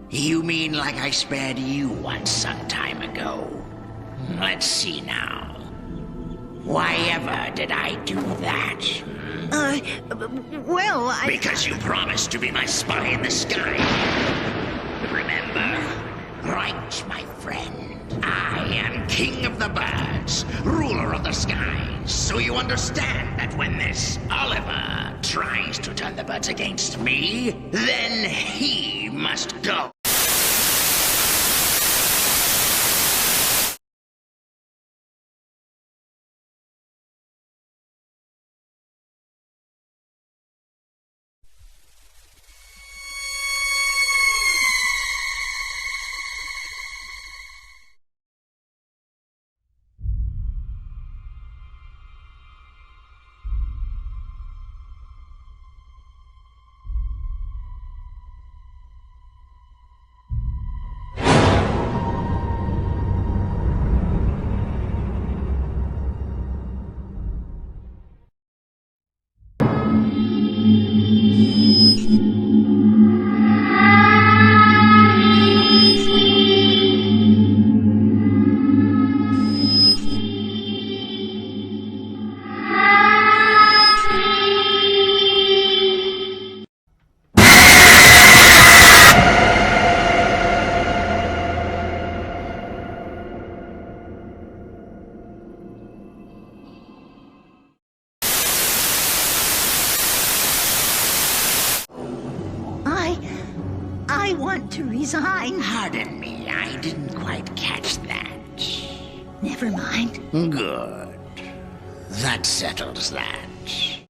You mean like I spared you once some time ago? Let's see now. Why ever did I do that? Well, Because you promised to be my spy in the sky. Remember? Right, my friend. I am king of the birds, ruler of the skies. So you understand that when this Oliver tries to turn the birds against me, then he must go. I want to resign. Pardon me, I didn't quite catch that. Never mind. Good. That settles that.